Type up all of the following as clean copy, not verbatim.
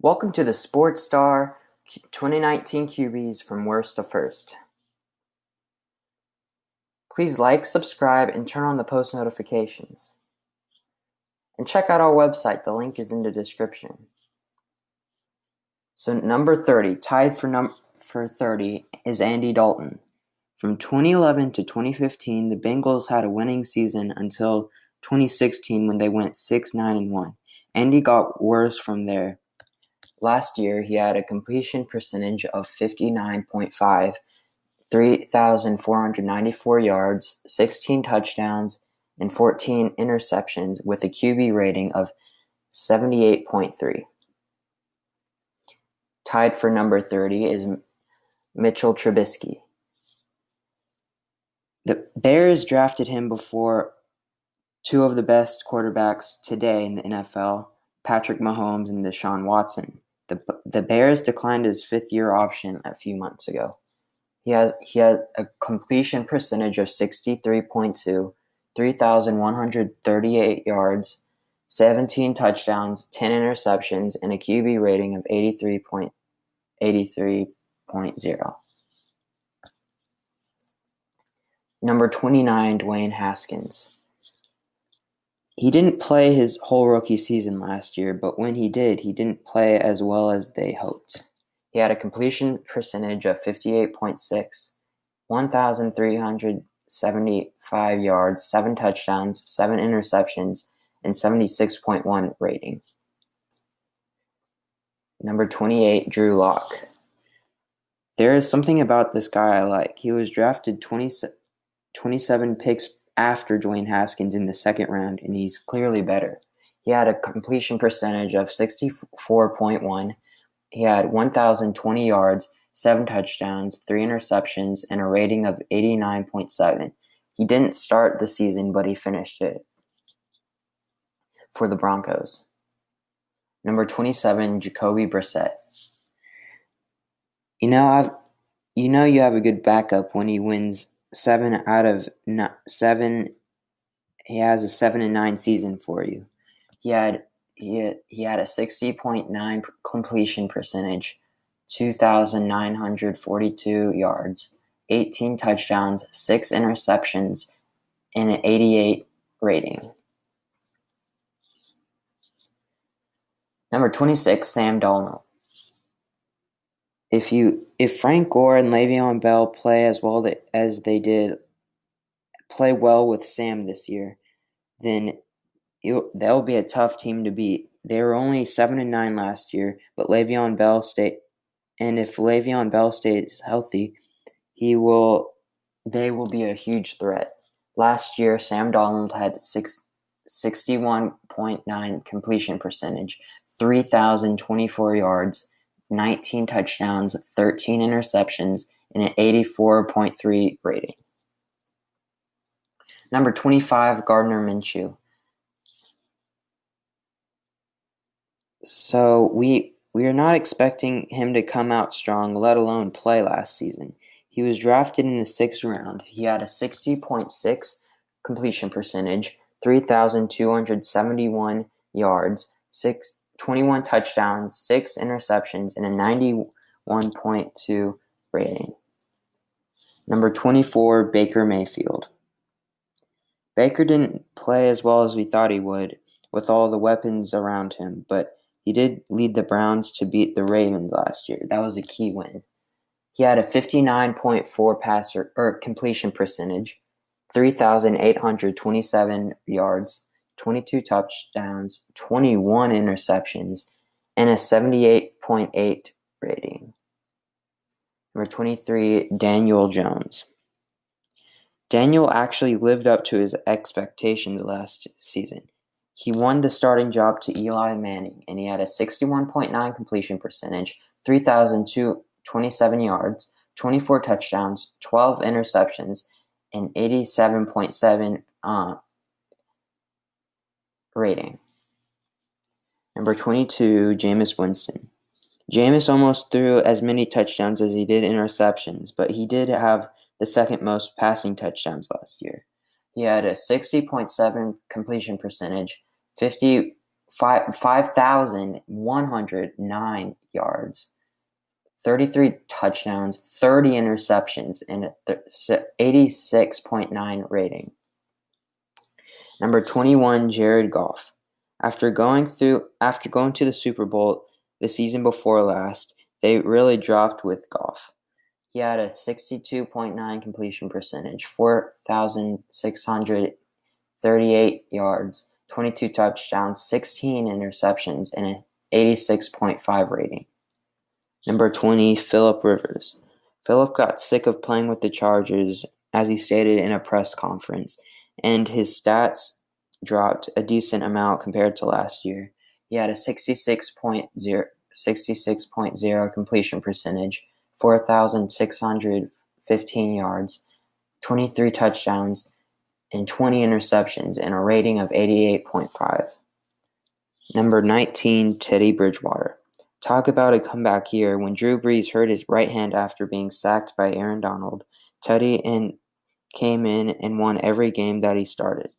Welcome to the SportsStar 2019 QBs from worst to first. Please like, subscribe, and turn on the post notifications. And check out our website. The link is in the description. So number 30, tied for 30, is Andy Dalton. From 2011 to 2015, the Bengals had a winning season until 2016 when they went 6-9-1. Andy got worse from there. Last year, he had a completion percentage of 59.5, 3,494 yards, 16 touchdowns, and 14 interceptions with a QB rating of 78.3. Tied for number 30 is Mitchell Trubisky. The Bears drafted him before two of the best quarterbacks today in the NFL, Patrick Mahomes and Deshaun Watson. The Bears declined his fifth-year option a few months ago. He has a completion percentage of 63.2, 3,138 yards, 17 touchdowns, 10 interceptions, and a QB rating of 83.0. Number 29, Dwayne Haskins. He didn't play his whole rookie season last year, but when he didn't play as well as they hoped. He had a completion percentage of 58.6, 1,375 yards, 7 touchdowns, 7 interceptions, and 76.1 rating. Number 28, Drew Lock. There is something about this guy I like. He was drafted 27 picks after Dwayne Haskins in the second round, and he's clearly better. He had a completion percentage of 64.1. He had 1,020 yards, 7 touchdowns, 3 interceptions, and a rating of 89.7. He didn't start the season, but he finished it for the Broncos. Number 27, Jacoby Brissett. You have a good backup when he wins 7 out of 7. He has a 7-9 season for you. He had a 60.9 completion percentage, 2,942 yards, 18 touchdowns, 6 interceptions, and an 88 rating. Number 26, Sam Darnold. If Frank Gore and Le'Veon Bell play as well as they did, play well with Sam this year, then they'll be a tough team to beat. They were only 7-9 last year, but if Le'Veon Bell stays healthy, they will be a huge threat. Last year, Sam Darnold had 61.9 completion percentage, 3,024 yards, 19 touchdowns, 13 interceptions, and an 84.3 rating. Number 25, Gardner Minshew. So we are not expecting him to come out strong, let alone play last season. He was drafted in the 6th round. He had a 60.6 completion percentage, 3,271 yards, 21 touchdowns, 6 interceptions, and a 91.2 rating. Number 24, Baker Mayfield. Baker didn't play as well as we thought he would with all the weapons around him, but he did lead the Browns to beat the Ravens last year. That was a key win. He had a 59.4 completion percentage, 3,827 yards, 22 touchdowns, 21 interceptions, and a 78.8 rating. Number 23, Daniel Jones. Daniel actually lived up to his expectations last season. He won the starting job to Eli Manning, and he had a 61.9 completion percentage, 3,227 yards, 24 touchdowns, 12 interceptions, and 87.7 rating. Number 22, Jameis Winston. Jameis almost threw as many touchdowns as he did interceptions, but he did have the second most passing touchdowns last year. He had a 60.7 completion percentage, 54 5,109 yards, 33 touchdowns, 30 interceptions, and a 86.9 rating. Number 21, Jared Goff. After going to the Super Bowl the season before last, they really dropped with Goff. He had a 62.9 completion percentage, 4,638 yards, 22 touchdowns, 16 interceptions, and an 86.5 rating. Number 20, Philip Rivers. Philip got sick of playing with the Chargers, as he stated in a press conference, and his stats dropped a decent amount compared to last year. He had a 66.0 completion percentage, 4,615 yards, 23 touchdowns, and 20 interceptions, and a rating of 88.5. Number 19, Teddy Bridgewater. Talk about a comeback year. When Drew Brees hurt his right hand after being sacked by Aaron Donald, Teddy came in and won every game that he started.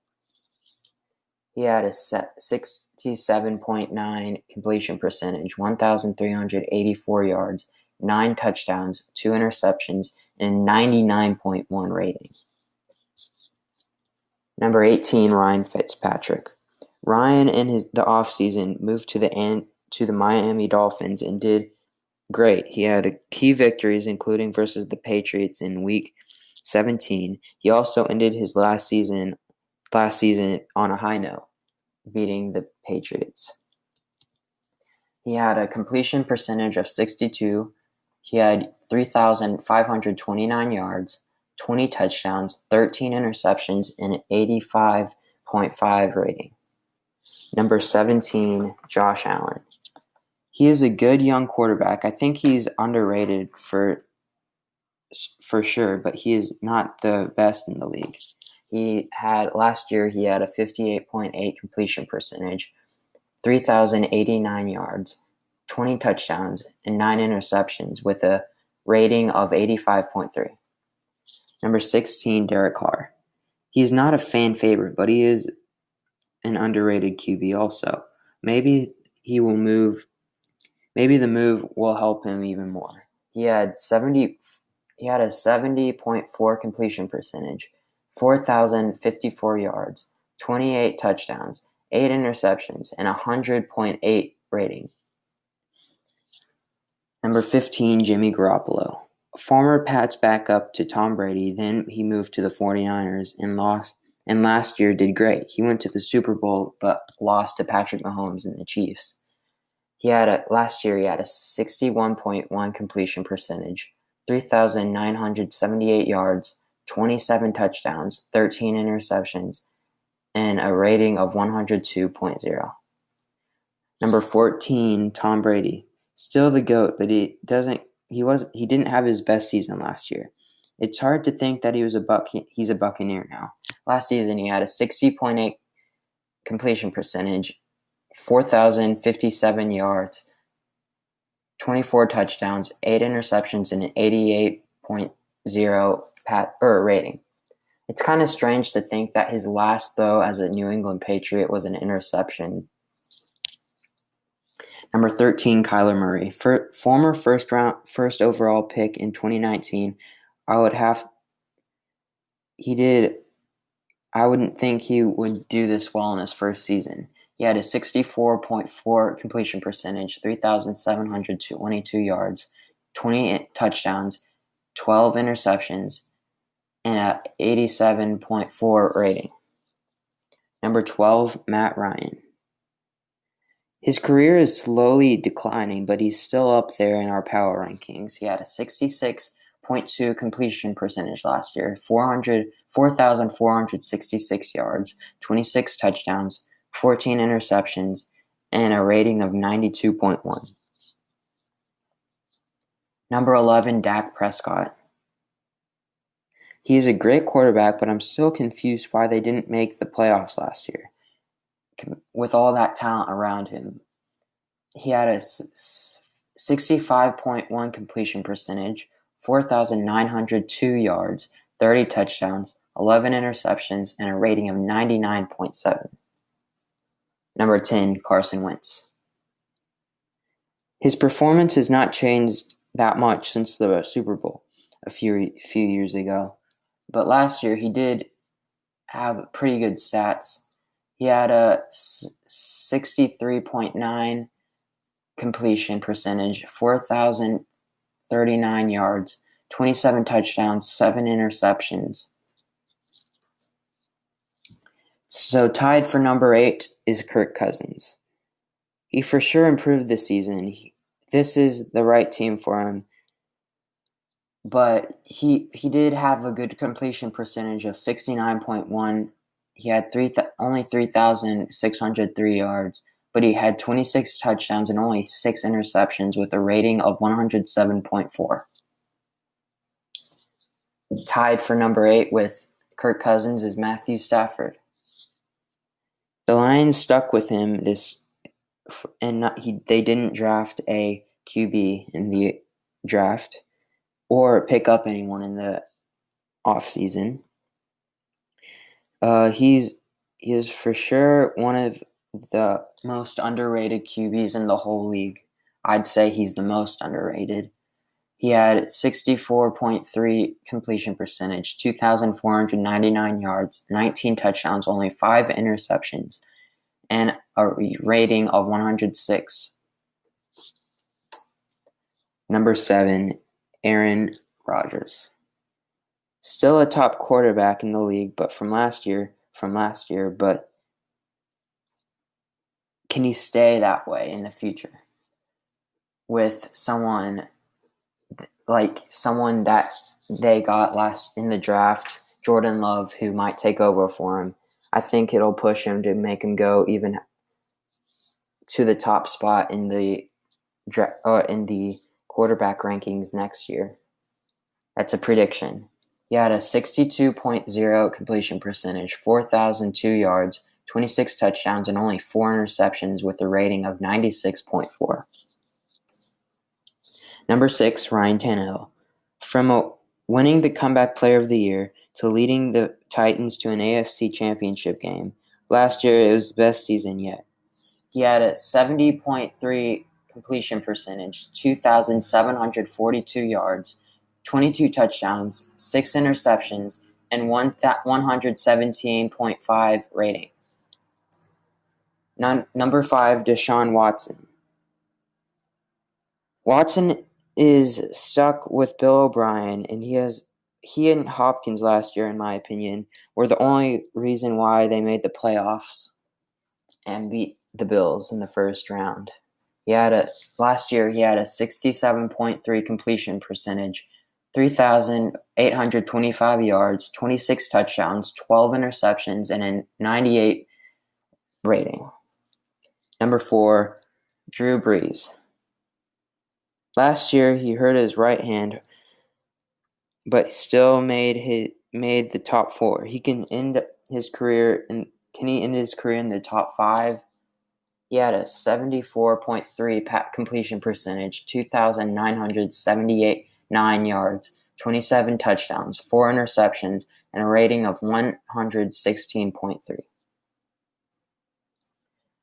He had a 67.9 completion percentage, 1,384 yards, 9 touchdowns, 2 interceptions, and 99.1 rating. Number 18, Ryan Fitzpatrick. Ryan in the offseason moved to the Miami Dolphins and did great. He had key victories, including versus the Patriots in Week 17. He also ended his last season on a high note, beating the Patriots. He had a completion percentage of 62. He had 3,529 yards, 20 touchdowns, 13 interceptions, and an 85.5 rating. Number 17, Josh Allen. He is a good young quarterback. I think he's underrated for sure, but he is not the best in the league. Last year he had a 58.8 completion percentage, 3,089 yards, 20 touchdowns, and 9 interceptions with a rating of 85.3. Number 16, Derek Carr. He's not a fan favorite, but he is an underrated QB also. Maybe the move will help him even more. He had a 70.4 completion percentage, 4,054 yards, 28 touchdowns, 8 interceptions, and a 100.8 rating. Number 15, Jimmy Garoppolo. Former Pats backup to Tom Brady, then he moved to the 49ers and last year did great. He went to the Super Bowl but lost to Patrick Mahomes and the Chiefs. Last year he had a 61.1 completion percentage, 3,978 yards, 27 touchdowns, 13 interceptions, and a rating of 102.0. Number 14, Tom Brady. Still the GOAT, but he didn't have his best season last year. It's hard to think that he's a Buccaneer now. Last season he had a 60.8 completion percentage, 4,057 yards, 24 touchdowns, 8 interceptions, and an 88.0 rating. It's kind of strange to think that his last throw as a New England Patriot was an interception. Number 13, Kyler Murray. Former first overall pick in 2019, I wouldn't think he would do this well in his first season. He had a 64.4 completion percentage, 3,722 yards, 20 touchdowns, 12 interceptions, and an 87.4 rating. Number 12, Matt Ryan. His career is slowly declining, but he's still up there in our power rankings. He had a 66.2 completion percentage last year, 4,466 yards, 26 touchdowns, 14 interceptions, and a rating of 92.1. Number 11, Dak Prescott. He's a great quarterback, but I'm still confused why they didn't make the playoffs last year. With all that talent around him, he had a 65.1 completion percentage, 4,902 yards, 30 touchdowns, 11 interceptions, and a rating of 99.7. Number 10, Carson Wentz. His performance has not changed that much since the Super Bowl a few years ago. But last year he did have pretty good stats. He had a 63.9 completion percentage, 4,039 yards, 27 touchdowns, 7 interceptions. So tied for number 8 is Kirk Cousins. He for sure improved this season. This is the right team for him. But he did have a good completion percentage of 69.1. He had only 3,603 yards, but he had 26 touchdowns and only 6 interceptions with a rating of 107.4. Tied for number 8 with Kirk Cousins is Matthew Stafford. The Lions stuck with him they didn't draft a QB in the draft or pick up anyone in the offseason. He is for sure one of the most underrated QBs in the whole league. I'd say he's the most underrated. He had 64.3 completion percentage, 2,499 yards, 19 touchdowns, only 5 interceptions, and a rating of 106. Number 7, Aaron Rodgers. Still a top quarterback in the league, but from last year, but can he stay that way in the future? With someone that they got last in the draft, Jordan Love, who might take over for him, I think it'll push him to make him go even to the top spot in the quarterback rankings next year. That's a prediction. He had a 62.0 completion percentage, 4,002 yards, 26 touchdowns, and only 4 interceptions with a rating of 96.4. Number 6, Ryan Tannehill. From winning the Comeback Player of the Year to leading the Titans to an AFC Championship game, last year it was the best season yet. He had a 70.3 completion percentage, 2,742 yards, 22 touchdowns, 6 interceptions, and 117.5 rating. Number 5, Deshaun Watson. Watson is stuck with Bill O'Brien, and he and Hopkins last year, in my opinion, were the only reason why they made the playoffs and beat the Bills in the first round. Last year he had a 67.3 completion percentage, 3,825 yards, 26 touchdowns, 12 interceptions, and a 98 rating. Number 4, Drew Brees. Last year he hurt his right hand, but still made the top 4. He can end his career in the top 5? He had a 74.3 completion percentage, 2,979 yards, 27 touchdowns, 4 interceptions, and a rating of 116.3.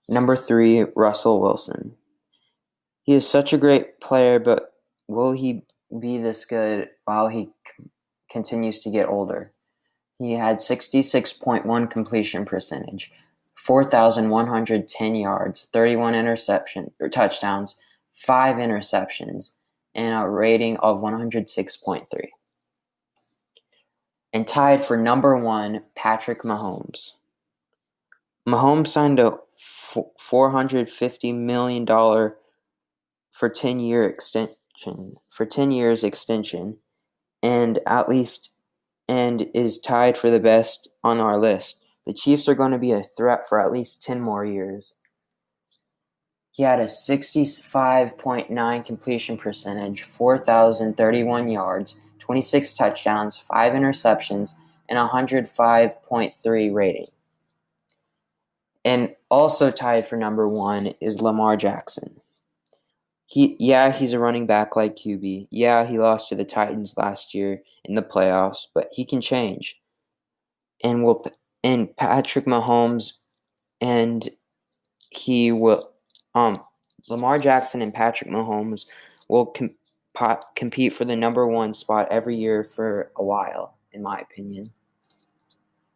Number 3, Russell Wilson. He is such a great player, but will he be this good while he continues to get older? He had 66.1 completion percentage, 4,110 yards, 31 touchdowns, 5 interceptions, and a rating of 106.3. And tied for number 1, Patrick Mahomes. Mahomes signed a $450 million for 10 years extension, and is tied for the best on our list. The Chiefs are going to be a threat for at least 10 more years. He had a 65.9 completion percentage, 4,031 yards, 26 touchdowns, 5 interceptions, and 105.3 rating. And also tied for number 1 is Lamar Jackson. He's a running back like QB. Yeah, he lost to the Titans last year in the playoffs, but he can change. And Patrick Mahomes, and he will Lamar Jackson and Patrick Mahomes will compete for the number one spot every year for a while, in my opinion.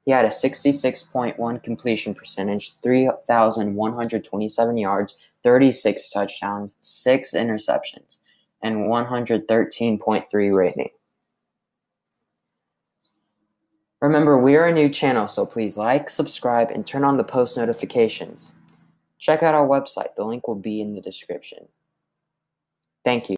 He had a 66.1 completion percentage, 3,127 yards, 36 touchdowns, 6 interceptions, and 113.3 rating. Remember, we are a new channel, so please like, subscribe, and turn on the post notifications. Check out our website. The link will be in the description. Thank you.